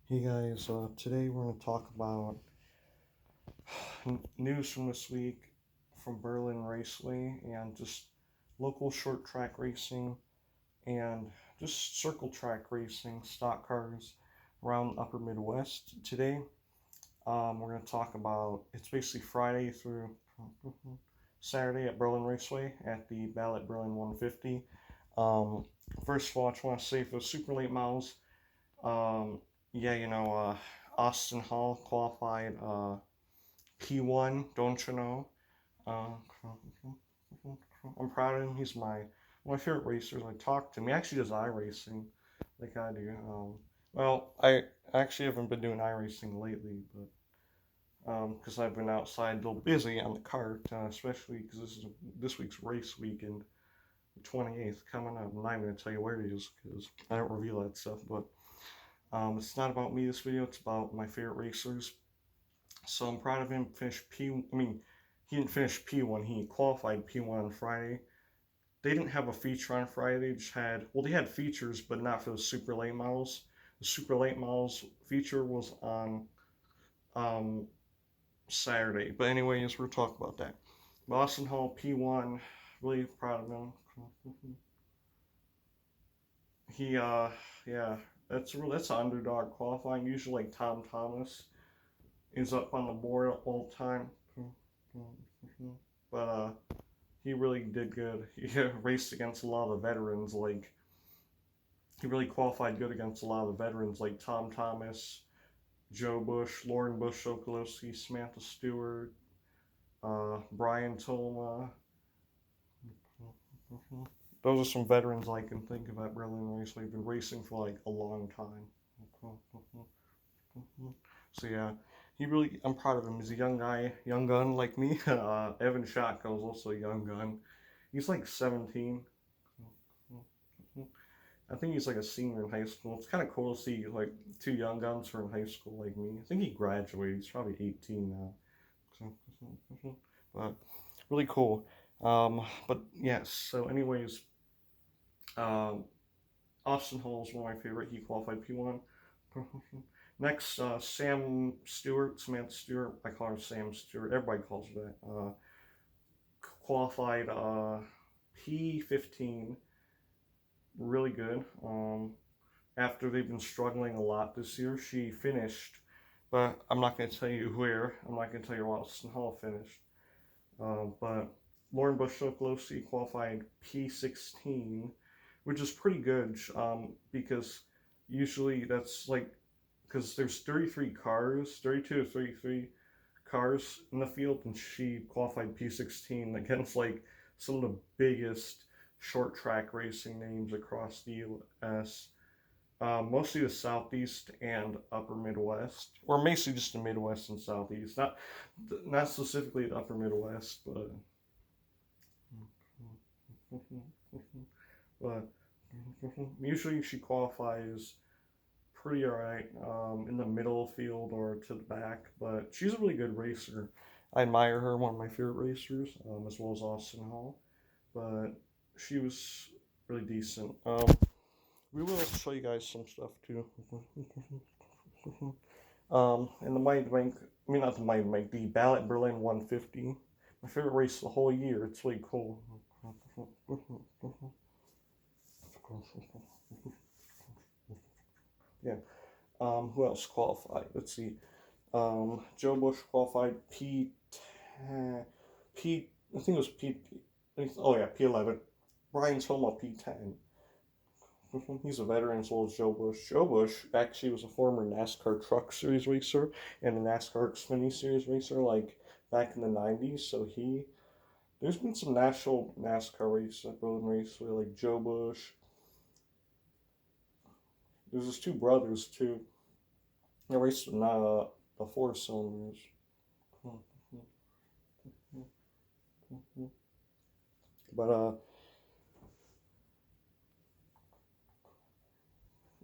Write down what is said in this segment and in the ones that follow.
Hey guys, today we're going to talk about news from this week from Berlin Raceway and just local short track racing and just circle track racing, stock cars around the upper Midwest. Today, we're going to talk about it's basically Friday through Saturday at Berlin Raceway at the Ballot Berlin 150. First of all, I just want to say for the super late models, um, yeah, Austin Hall qualified P1, don't you know? Uh, I'm proud of him. He's one of my favorite racers. I talked to him. He actually does iRacing, like I do. Well, I actually haven't been doing iRacing lately, but because I've been outside a little busy on the cart, especially because this week's race weekend, the 28th coming up. I'm not going to tell you where it is because I don't reveal that stuff, but it's not about me this video, it's about my favorite racers. So I'm proud of him. He didn't finish P1, he qualified P1 on Friday. They didn't have a feature on Friday, they had features, but not for the super late models. The super late models feature was on Saturday. But anyways, we're talking about that. Boston Hall P1, really proud of him. He yeah, that's an underdog qualifying. Usually like Tom Thomas is up on the board all the time. But he really did good. He raced against a lot of the veterans. Like he really qualified good against a lot of the veterans, like Tom Thomas, Joe Bush, Lauren Bush Sokoloski, Samantha Stuart, Brian Tillema. Those are some veterans I can think of at Berlin Raceway. They've been racing for like a long time. So yeah, I'm proud of him. He's a young guy, young gun like me. Evan Shotko is also a young gun. He's like 17. I think he's like a senior in high school. It's kind of cool to see like two young guns who are in high school like me. I think he graduated. He's probably 18 now. But really cool. But yes. So anyways, um, Austin Hall is one of my favorite. He qualified P1. Next, Samantha Stuart. I call her Sam Stewart. Everybody calls her that. Qualified P15. Really good. After they've been struggling a lot this year, she finished, but I'm not going to tell you where. I'm not going to tell you where Austin Hall finished. But Lauren Bush Sokoloski qualified P16, which is pretty good because usually that's like, because there's 32 or 33 cars in the field, and she qualified P16 against like some of the biggest short track racing names across the U.S. Mostly the Southeast and Upper Midwest, or mostly just the Midwest and Southeast. Not specifically the Upper Midwest, but usually she qualifies pretty alright in the middle field or to the back. But she's a really good racer. I admire her, one of my favorite racers, as well as Austin Hall. But she was really decent. We will show you guys some stuff too. And the Mighty Bank, I mean not the Mighty Bank, the Ballot Berlin 150. My favorite race of the whole year. It's really cool. Yeah. Who else qualified? Let's see. Joe Bush qualified P10, P. I think it was P. Oh yeah, P11. Brian Tillema P10. He's a veteran as well as Joe Bush. Joe Bush actually was a former NASCAR Truck Series racer and a NASCAR Xfinity Series racer, like back in the '90s. So there's been some national NASCAR races at Berlin Raceway, like Joe Bush. There's his two brothers too. They raced in the four cylinders. But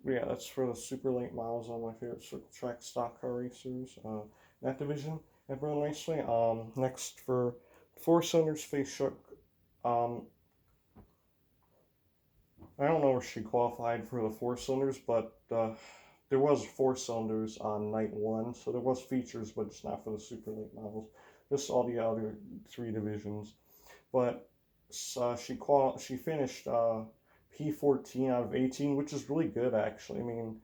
yeah, that's for the super late models. One of my favorite circle track stock car racers. That division at Berlin Raceway. Next for four cylinders, face Schuch. I don't know where she qualified for the four cylinders, but there was 4 cylinders on night 1, so there was features, but it's not for the super late models. Just all the other 3 divisions. But she finished P14 out of 18, which is really good actually. I mean,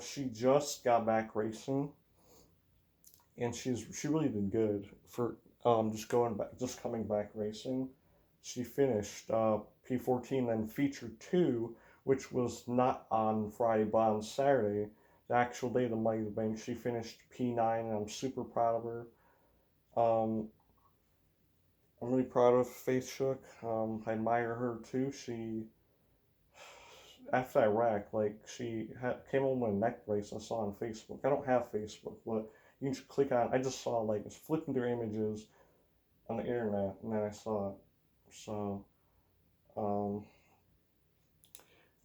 she just got back racing, and she really did good for just coming back racing. She finished P14, then feature 2, which was not on Friday but on Saturday, the actual day of the Mighty Bank. She finished P9, and I'm super proud of her. I'm really proud of Faith Schuch. I admire her too. She, after that wreck, she came home with a neck brace I saw on Facebook. I don't have Facebook, but you can just click on. I just saw it's flipping through images on the internet, and then I saw it. So,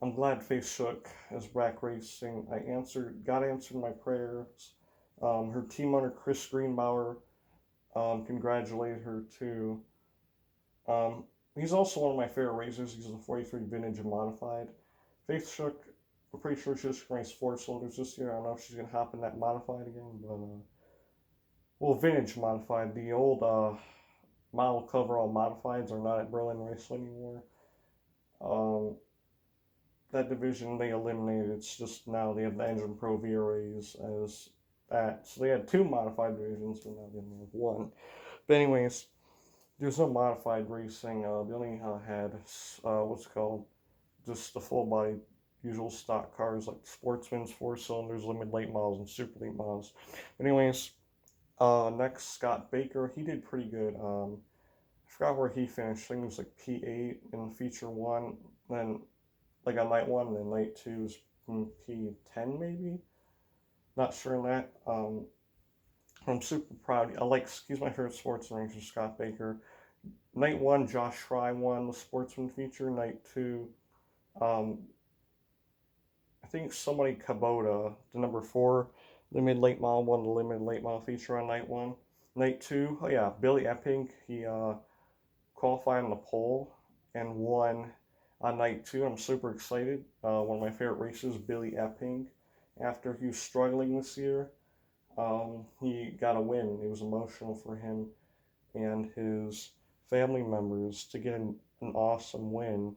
I'm glad Faith Schuch is back racing. God answered my prayers. Her team owner Chris Greenbauer congratulated her too. He's also one of my favorite racers. He's a 43 vintage and modified. Faith Schuch, I'm pretty sure she's going to race 4 cylinders this year. I don't know if she's going to hop in that modified again, but vintage modified. The old model coverall modifieds are not at Berlin Raceway anymore. That division they eliminated. It's just now they have the Engine Pro VROAs as that. So they had 2 modified divisions, but now they only have 1. But anyways, there's no modified racing. They only had what's called just the full body usual stock cars like Sportsman's 4 cylinders, limited late models, and super late models. But anyways, next Scott Baker. He did pretty good. I forgot where he finished. I think it was like P8 in feature 1, then on night 1, and then night 2 was P10 maybe. Not sure on that. I'm super proud. He's my favorite sports racer, Scott Baker. Night 1, Josh Fry won the sportsman feature. Night 2, I think somebody Kubota, the number 4 limited late model, won the limited late model feature on night 1. Night 2, oh yeah, Billy Epping. He qualified on the pole and won on night 2. I'm super excited. One of my favorite racers, Billy Epping. After he was struggling this year, he got a win. It was emotional for him and his family members to get an awesome win.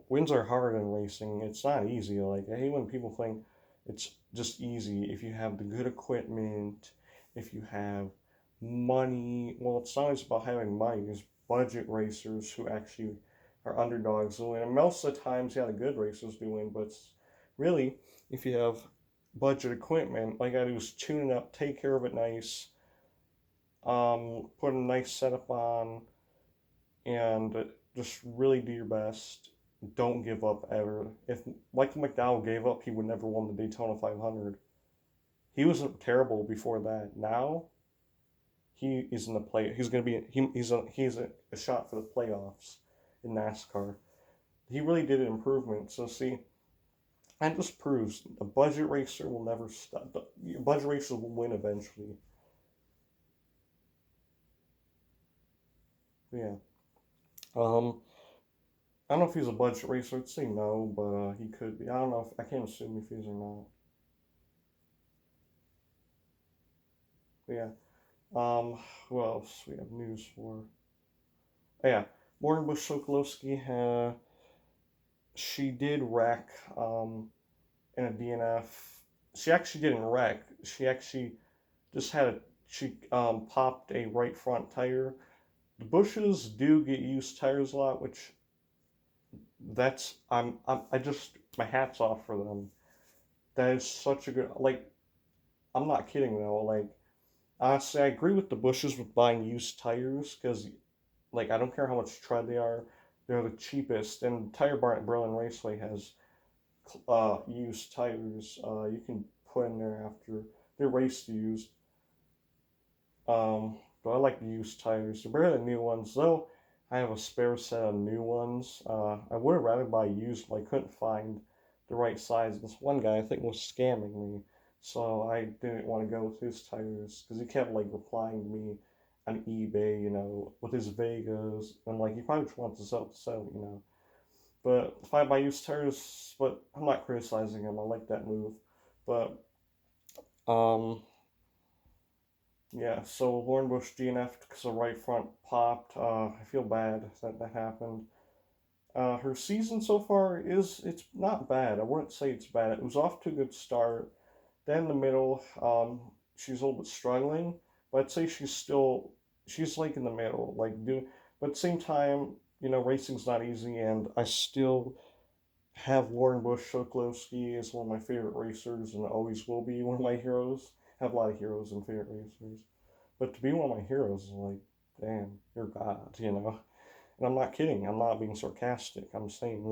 Wins are hard in racing. It's not easy. I hate when people think it's just easy if you have the good equipment, if you have money. Well, it's not always about having money. There's budget racers who actually are underdogs who win. And most of the times, yeah, the good racers do win, but really, if you have budget equipment, all you gotta do is tune it up, take care of it nice, put a nice setup on, and just really do your best. Don't give up ever. If Michael McDowell gave up, he would never won the Daytona 500. He was terrible before that. Now, he is in the play. He's gonna be. He's a shot for the playoffs in NASCAR. He really did an improvement. So see, that just proves a budget racer will never stop. The budget racer will win eventually. Yeah. I don't know if he's a budget racer. I'd say no, but he could be. I don't know. I can't assume if he's or not. But yeah. Who else we have news for? Oh, yeah. Lauren Bush Sokoloski, she did wreck in a DNF. She actually didn't wreck. She actually just popped a right front tire. The Bushes do get used tires a lot, which my hat's off for them. That is such a good, I'm not kidding though, honestly, I agree with the Bushes with buying used tires, because, I don't care how much tread they are, they're the cheapest, and Tire Barn at Berlin Raceway has used tires you can put in there after they're race used. But I like the used tires. They're better than new ones, though. I have a spare set of new ones. I would have rather buy used, but I couldn't find the right size. This one guy, I think, was scamming me, so I didn't want to go with his tires, because he kept replying to me on eBay, with his Vegas, and he probably just wants to sell, But if I buy used tires, but I'm not criticizing him. I like that move. But yeah. So Lauren Bush DNF'd because the right front popped. I feel bad that happened. Her season so far it's not bad. I wouldn't say it's bad. It was off to a good start. Then in the middle, she's a little bit struggling, but I'd say she's like in the middle, but at the same time, racing's not easy, and I still have Lauren Bush Sokoloski as one of my favorite racers, and always will be one of my heroes. I have a lot of heroes and favorite racers, but to be one of my heroes is like, damn, you're God. And I'm not kidding. I'm not being sarcastic. I'm saying.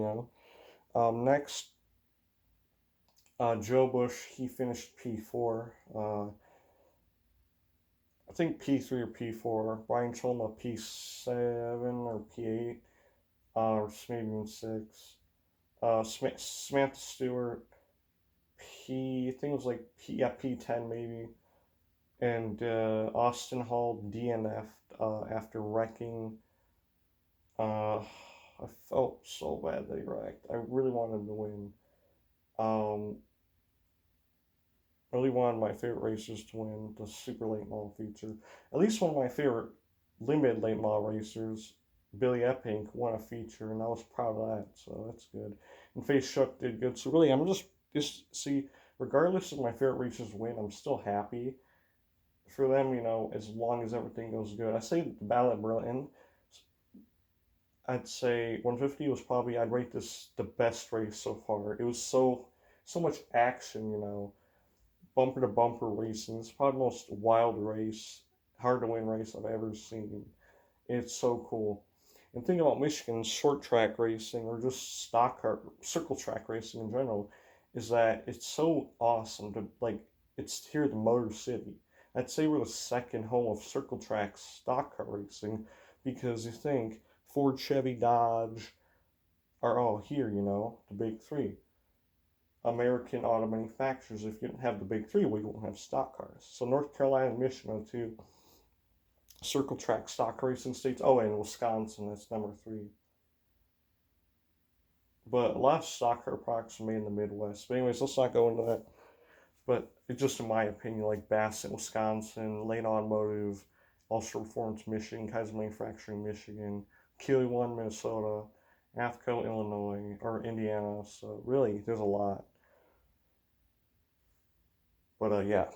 Next, Joe Bush, he finished P4. I think P3 or P4. Brian Tillema, P7 or P8. Or maybe even 6. Samantha Stuart, I think it was like P10 maybe. And Austin Hull DNF after wrecking. I felt so bad that he wrecked. I really wanted him to win. Um, really wanted my favorite racers to win the super late model feature. At least one of my favorite limited late model racers, Billy Epping, won a feature, and I was proud of that, so that's good. And Face Schuch did good. So really, I'm just see, regardless of my favorite racers win, I'm still happy for them. As long as everything goes good. I say the Battle at Berlin. I'd say 150 was probably, I'd rate this the best race so far. It was so much action. Bumper to bumper racing. It's probably the most wild race, hard to win race I've ever seen. It's so cool. And think about Michigan's short track racing, or just stock car, circle track racing in general, is that it's so awesome to it's here the Motor City. I'd say we're the second home of circle track stock car racing, because you think Ford, Chevy, Dodge are all here, the big three. American auto manufacturers. If you didn't have the big three, we wouldn't have stock cars. So North Carolina and Michigan are two circle track stock racing states. Oh, and Wisconsin, that's number 3. But a lot of stock car products are made in the Midwest. But anyways, let's not go into that. But it's just in my opinion, like Bassett, Wisconsin, Lane Automotive, Ultra Performance, Michigan, Kaiser Manufacturing, Michigan, Keeley One, Minnesota, Athco, Illinois, or Indiana. So really, there's a lot. But yeah.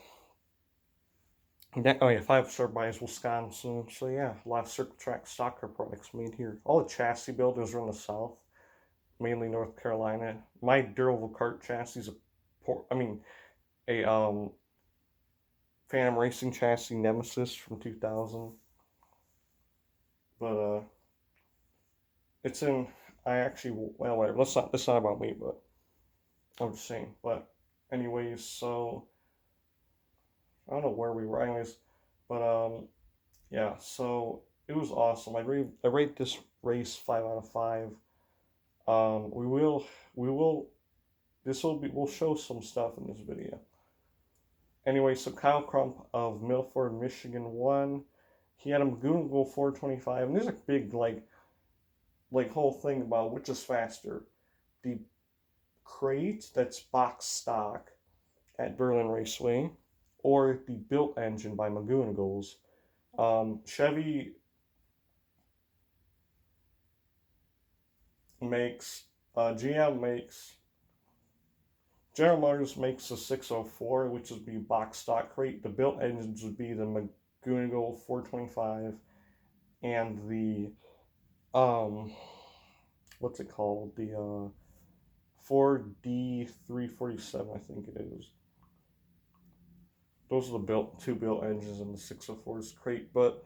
5-star buys Wisconsin. So yeah, a lot of circle track stock car products made here. All the chassis builders are in the South, mainly North Carolina. My durable kart chassis is a Phantom Racing chassis Nemesis from 2000. But it's in. I actually whatever. That's not about me, but I'm just saying. But anyways, so I don't know where we were. Anyways, but yeah. So it was awesome. I rate this race 5 out of 5. We'll show some stuff in this video. Anyway, so Kyle Crump of Milford, Michigan won. He had a McGoonigal 425, and there's a big whole thing about which is faster, the crate that's box stock at Berlin Raceway, or the built engine by McGoonigals. Chevy makes, GM makes, General Motors makes the 604, which would be box stock crate. The built engines would be the McGoonigal 425 and the what's it called? The 4D347, I think it is. Those are the two built engines in the 604's crate. But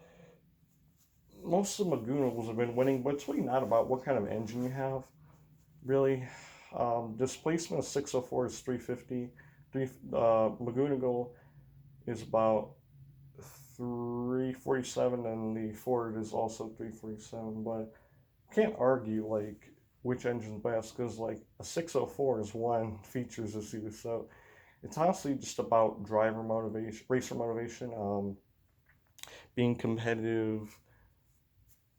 most of the McGoonigals have been winning, but it's really not about what kind of engine you have, really. Displacement of 604 is 350. McGoonigal is about 347, and the Ford is also 347. But can't argue which engine's best, because a 604 is one, features is either. So it's honestly just about driver motivation, racer motivation, being competitive,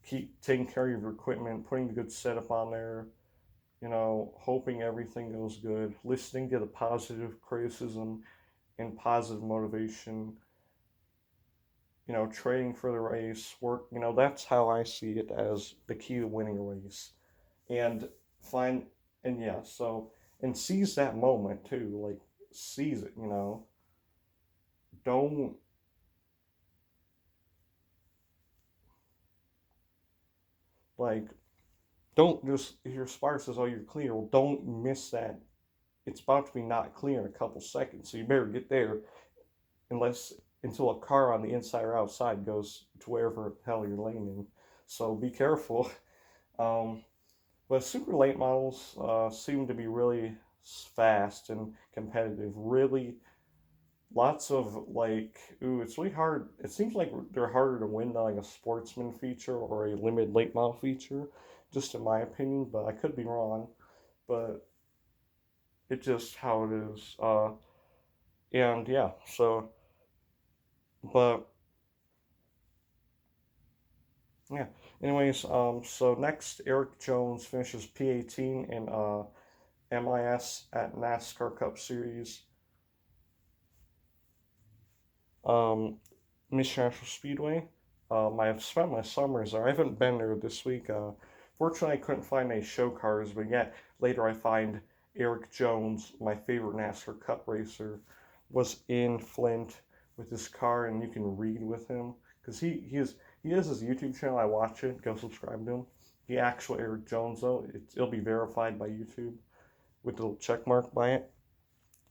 keep taking care of your equipment, putting a good setup on there, you know, hoping everything goes good, listening to the positive criticism and positive motivation, you know, training for the race, work, you know, that's how I see it as the key to winning a race. And find, and yeah, so, and seize that moment too, like, seize it, you know. Don't, like, don't just, if your spotter says, oh, you're clear, well, don't miss that. It's about to be not clear in a couple seconds, so you better get there unless until a car on the inside or outside goes to wherever the hell you're landing. So be careful. Um, but super late models seem to be really fast and competitive. Really, lots of like, ooh, it's really hard. It seems like they're harder to win than like a sportsman feature or a limited late model feature, just in my opinion. But I could be wrong. But it's just how it is. And yeah, so but yeah. Anyways, so next, Eric Jones finishes P18 in MIS at NASCAR Cup Series, Mission National Speedway. I've spent my summers there. I haven't been there this week. Fortunately, I couldn't find any show cars, but yet later I find Eric Jones, my favorite NASCAR Cup racer, was in Flint with his car, and you can read with him because he has his YouTube channel. I watch it. Go subscribe to him. The actual Eric Jones though, it'll be verified by YouTube with the little check mark by it.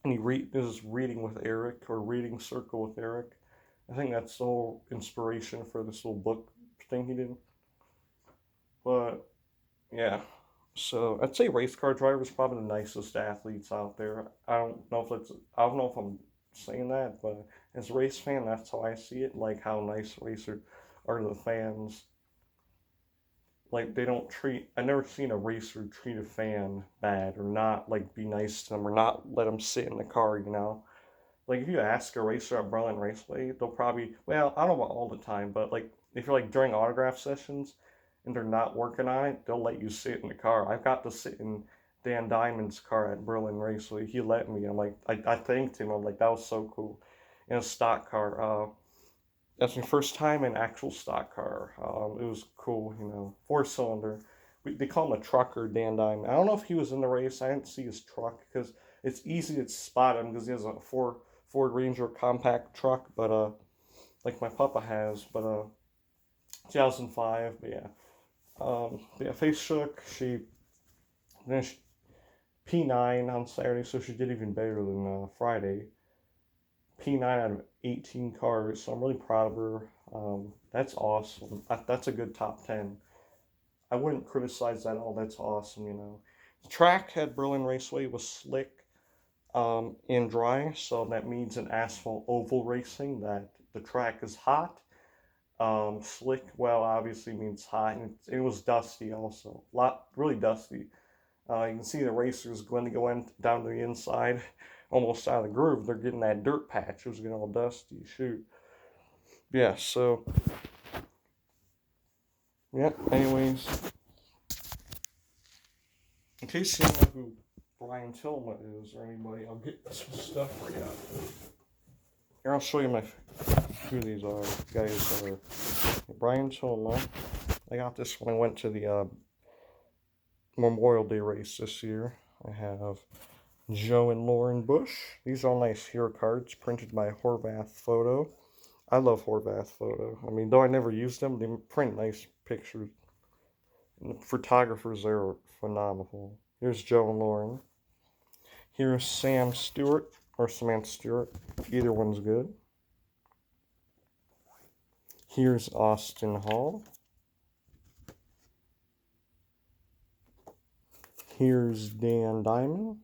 And this is reading with Eric or reading circle with Eric. I think that's the whole inspiration for this little book thing he did. But yeah, so I'd say race car drivers probably the nicest athletes out there. I don't know if I'm saying that, but as a race fan, that's how I see it. Like how nice racers are to the fans. Like they don't treat. I never seen a racer treat a fan bad or not like be nice to them or not let them sit in the car. You know, like if you ask a racer at Berlin Raceway, they'll probably, well, I don't know about all the time, but like if you're like during autograph sessions and they're not working on it, they'll let you sit in the car. I've got to sit in Dan Diamond's car at Berlin Raceway. He let me. I'm like, I thanked him. I'm like, that was so cool. In a stock car. That's my first time in actual stock car. It was cool, you know, 4-cylinder. They call him a trucker, Dan Diamond. I don't know if he was in the race. I didn't see his truck because it's easy to spot him because he has a Ford Ranger compact truck, but like my papa has, but 2005, but yeah. Yeah, Face Schuch, she finished P9 on Saturday, so she did even better than Friday. P9 out of 18 cars, so I'm really proud of her. That's awesome. That's a good top 10. I wouldn't criticize that at all. That's awesome, you know. The track at Berlin Raceway was slick and dry, so that means in asphalt oval racing that the track is hot. Slick, well, obviously means hot, and it was dusty also. Really dusty. You can see the racers going to go down to the inside, almost out of the groove. They're getting that dirt patch. It was getting all dusty. Shoot. Yeah, so, yeah, anyways. In case you don't know who Brian Tillema is or anybody, I'll get some stuff for you. Here, I'll show you who these guys are. Brian Tillema. I got this when I went to the Memorial Day race this year. I have Joe and Lauren Bush. These are nice hero cards printed by Horvath Photo. I love Horvath Photo. I mean, though I never used them, they print nice pictures. And the photographers there are phenomenal. Here's Joe and Lauren. Here's Sam Stewart or Samantha Stuart. Either one's good. Here's Austin Hall. Here's Dan Diamond.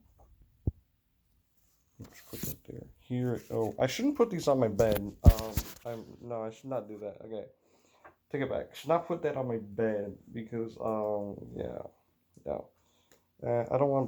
Let's put that there. Here, oh, I shouldn't put these on my bed. No, I should not do that. Okay, take it back. I should not put that on my bed because, yeah, no. I don't want